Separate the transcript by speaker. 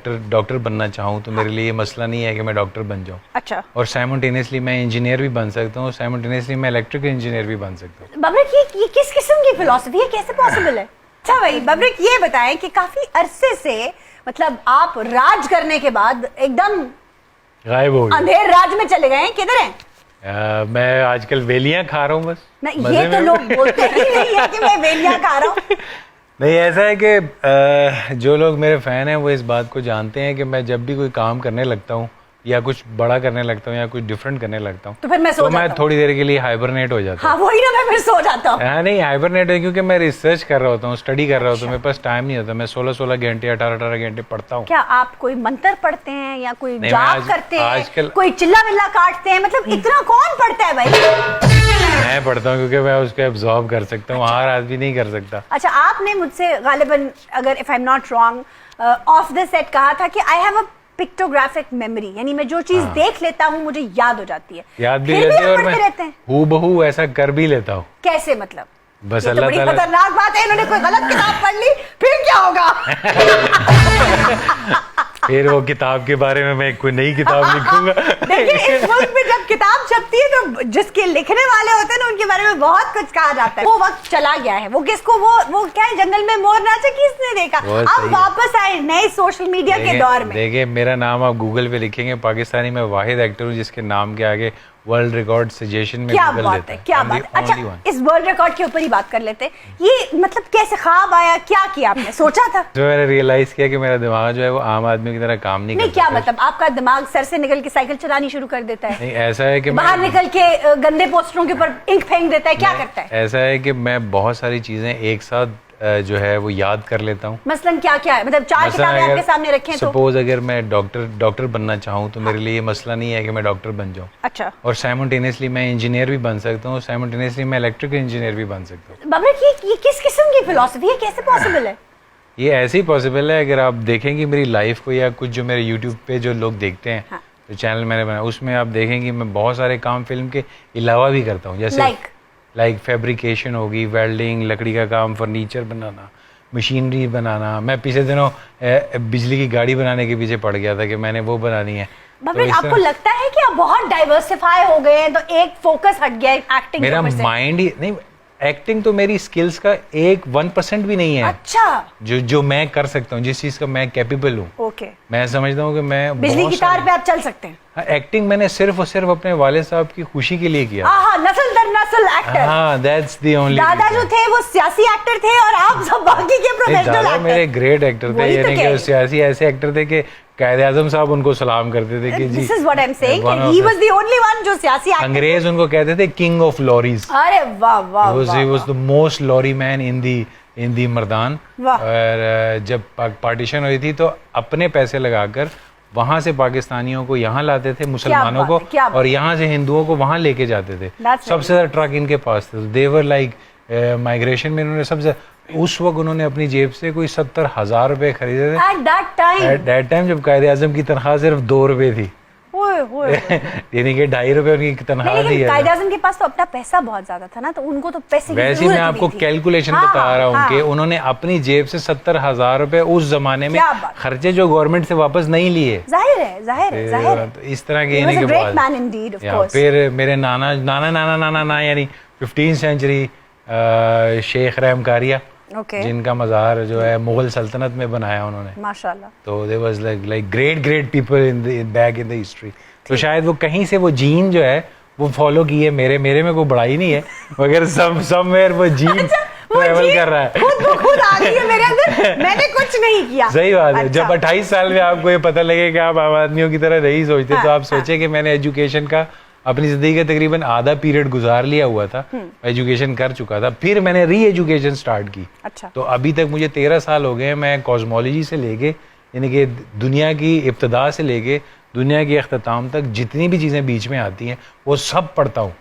Speaker 1: Doctor बनना चाहूँ तो मेरे लिए ये मसला नहीं है कि मैं डॉक्टर बन जाऊँ।
Speaker 2: अच्छा।
Speaker 1: और साइमल्टेनियसली मैं इंजीनियर भी बन सकता हूँ, साइमल्टेनियसली मैं इलेक्ट्रिकल इंजीनियर भी बन सकता हूँ।
Speaker 2: बबरिक ये किस किस्म की फिलॉसफी है, कैसे पॉसिबल है? अच्छा भाई बबरिक ये बताएं कि काफी अरसे से मतलब आप राज करने के बाद एकदम
Speaker 1: गायब हो गए,
Speaker 2: अंधेर राज में चले गए हैं, किधर हैं?
Speaker 1: मैं आजकल वेलियां खा रहा हूँ बस।
Speaker 2: नहीं ये तो लोग बोलते ही नहीं है कि मैं वेलियां खा रहा हूँ।
Speaker 1: नहीं, ऐसा है कि जो लोग मेरे फ़ैन हैं वो इस बात को जानते हैं कि मैं जब भी कोई काम करने लगता हूँ या कुछ बड़ा करने लगता हूँ या कुछ डिफरेंट करने लगता हूँ
Speaker 2: तो फिर मैं सो जाता हूँ।
Speaker 1: थोड़ी देर के लिए हाइबरनेट हो जाता हूँ।
Speaker 2: हाँ वही ना, मैं फिर सो जाता हूँ।
Speaker 1: हाँ नहीं, हाइबरनेट है क्योंकि मैं रिसर्च कर रहा होता हूँ, स्टडी कर रहा होता हूँ, मेरे पास टाइम नहीं होता। मैं 16-16 घंटे 18-18 घंटे पढ़ता हूँ।
Speaker 2: क्या आप कोई मंत्र पढ़ते हैं या कोई
Speaker 1: नहीं,
Speaker 2: जाप करते हैं,
Speaker 1: आजकल
Speaker 2: कोई चिल्ला विल्ला काटते हैं? मतलब इतना कौन पढ़ता है भाई?
Speaker 1: मैं पढ़ता हूँ क्योंकि मैं उसको एब्जॉर्ब कर सकता हूँ। हर आदमी नहीं कर सकता।
Speaker 2: अच्छा, आपने मुझसे गालिबन, अगर if I am not wrong, of the set कहा था कि I have a pictographic memory, यानी मैं जो चीज देख लेता हूँ मुझे याद हो जाती है।
Speaker 1: याद भी
Speaker 2: फिर
Speaker 1: रहती है और मैं
Speaker 2: रहते हैं।
Speaker 1: हूबहू ऐसा कर भी लेता हूँ।
Speaker 2: कैसे मतलब?
Speaker 1: बस
Speaker 2: ये तो
Speaker 1: अल्लाह
Speaker 2: बड़ी
Speaker 1: ताला
Speaker 2: खतरनाक बात है, इन्होंने कोई गलत किताब पढ़ ली फिर क्या होगा?
Speaker 1: फिर वो किताब के बारे में मैं कोई नई किताब लिखूंगा।
Speaker 2: देखिए इस मुल्क में जब किताब छपती है तो जिसके लिखने वाले होते हैं ना उनके बारे में बहुत कुछ कहा जाता है। वो वक्त चला गया है, वो किसको वो क्या है, जंगल में मोर नाचे किसने देखा? अब वापस आए नए सोशल मीडिया के दौर में।
Speaker 1: देखिए मेरा नाम आप गूगल पे लिखेंगे पाकिस्तानी में वाहिद एक्टर हूँ जिसके नाम के आगे वर्ल्ड रिकॉर्ड सजेशन में
Speaker 2: क्या
Speaker 1: गूगल
Speaker 2: बात
Speaker 1: देता
Speaker 2: है, क्या बात है। अच्छा इस वर्ल्ड रिकॉर्ड के ऊपर ही बात कर लेते हैं। ये मतलब कैसे ख्वाब आया, क्या किया आपने, सोचा था?
Speaker 1: जो मैंने रियलाइज किया कि मेरा दिमाग जो है वो आम आदमी की तरह काम नहीं करता।
Speaker 2: क्या मतलब आपका दिमाग सर से निकल के साइकिल चलानी शुरू कर देता है?
Speaker 1: नहीं, ऐसा है कि
Speaker 2: बाहर निकल के गंदे पोस्टरों के ऊपर इंक फेंक देता है, क्या करता है?
Speaker 1: ऐसा है कि मैं बहुत सारी चीजें एक साथ जो है वो याद कर लेता हूँ।
Speaker 2: मसलन क्या क्या है, मतलब 4 किताबें आपके सामने रखें तो
Speaker 1: सपोज अगर मैं डॉक्टर बनना चाहूँ तो मेरे लिए ये मसला नहीं है कि मैं डॉक्टर बन जाऊँ।
Speaker 2: अच्छा।
Speaker 1: और साइमल्टेनियसली मैं इंजीनियर भी बन सकता हूँ, साइमल्टेनियसली मैं इलेक्ट्रिकल इंजीनियर भी बन सकता हूँ।
Speaker 2: बबरिक ये किस किस्म की फिलॉसफी है, कैसे पॉसिबल है?
Speaker 1: ये ऐसे ही पॉसिबल है। अगर आप देखेंगे मेरी लाइफ को या कुछ जो मेरे यूट्यूब पे जो लोग देखते हैं,
Speaker 2: हाँ।
Speaker 1: जो चैनल मैंने बनाया उसमें आप देखेंगे मैं बहुत सारे काम फिल्म के अलावा भी करता हूँ। जैसे लाइक फैब्रिकेशन होगी, वेल्डिंग, लकड़ी का काम, फर्नीचर बनाना, मशीनरी बनाना। मैं पिछले दिनों बिजली की गाड़ी बनाने के पीछे पड़ गया था कि मैंने वो बनानी है।
Speaker 2: तो आपको लगता है कि आप बहुत डाइवर्सिफाई हो गए हैं तो एक फोकस हट गया एक्टिंग?
Speaker 1: मेरा माइंड ही नहीं, एक्टिंग तो मेरी स्किल्स का 1% भी नहीं है।
Speaker 2: अच्छा।
Speaker 1: जो मैं कर सकता हूँ, जिस चीज का मैं कैपेबल हूँ।
Speaker 2: ओके।
Speaker 1: मैं समझता हूँ कि मैं
Speaker 2: बिजली की तार पे आप चल सकते हैं।
Speaker 1: एक्टिंग मैंने सिर्फ और सिर्फ अपने वाले साहब की खुशी के लिए किया।
Speaker 2: नस्ल दर नस्ल एक्टर।
Speaker 1: हाँ, दैट्स द ओनली।
Speaker 2: दादा जो थे वो सियासी एक्टर थे और आप सब बाकी के प्रोफेशनल एक्टर।
Speaker 1: मेरे ग्रेट एक्टर थे, यानी कि सियासी ऐसे एक्टर थे कि कायदे आजम साहब उनको सलाम करते थे कि जी
Speaker 2: this is what I am saying, he was the only one जो सियासी एक्टर।
Speaker 1: अंग्रेज उनको कहते थे किंग ऑफ लॉरीज।
Speaker 2: अरे वाह वाह,
Speaker 1: he was the most lorry man in the Mardan. और जब पार्टीशन हुई थी तो अपने पैसे लगाकर वहां से पाकिस्तानियों को यहाँ लाते थे, मुसलमानों को, और यहाँ से हिंदुओं को वहां लेके जाते थे। सबसे ज्यादा ट्रक इनके पास थे। देवर लाइक माइग्रेशन में इन्होंने सबसे उस वक्त उन्होंने अपनी जेब से कोई 70,000 रुपए खरीदे थे एट दैट टाइम, जब कायदे आजम की तनख्वाह सिर्फ 2 रुपए थी। यानी कि 2.5 रुपए उनकी तनख्वाह थी।
Speaker 2: कायदे आजम के पास तो अपना पैसा बहुत ज्यादा था ना, तो उनको तो पैसे की
Speaker 1: वैसे मैं आपको कैलकुलेशन बता रहा हूँ कि उन्होंने अपनी जेब से 70,000 रुपए उस जमाने में खर्चे जो गवर्नमेंट से वापस नहीं लिए।
Speaker 2: जाहिर है।
Speaker 1: तो इस तरह के बाद फिर मेरे नाना यानी 15th सेंचुरी शेख रहम कारिया, जिनका मज़ार जो है मुगल सल्तनत में बनाया उन्होंने, माशाल्लाह। तो they was like great people in the history. तो शायद वो कहीं से वो जीन जो है वो फॉलो की है। मेरे में कोई बड़ाई नहीं है, मगर समवेयर वो जीन ट्रैवल कर रहा है।
Speaker 2: खुद आ गई है मेरे अंदर, मैंने कुछ नहीं किया।
Speaker 1: सही बात है। जब 28 साल में आपको ये पता लगे कि आप आम आदमियों की तरह नहीं सोचते, तो आप सोचे कि मैंने एजुकेशन का अपनी जिंदगी का तकरीबन आधा पीरियड गुजार लिया हुआ था, एजुकेशन कर चुका था, फिर मैंने री एजुकेशन स्टार्ट की।
Speaker 2: अच्छा।
Speaker 1: तो अभी तक मुझे 13 साल हो गए। मैं कॉस्मोलॉजी से लेके, यानी कि दुनिया की इब्तिदा से लेके दुनिया के अख्ताम तक जितनी भी चीज़ें बीच में आती हैं वो सब पढ़ता हूँ।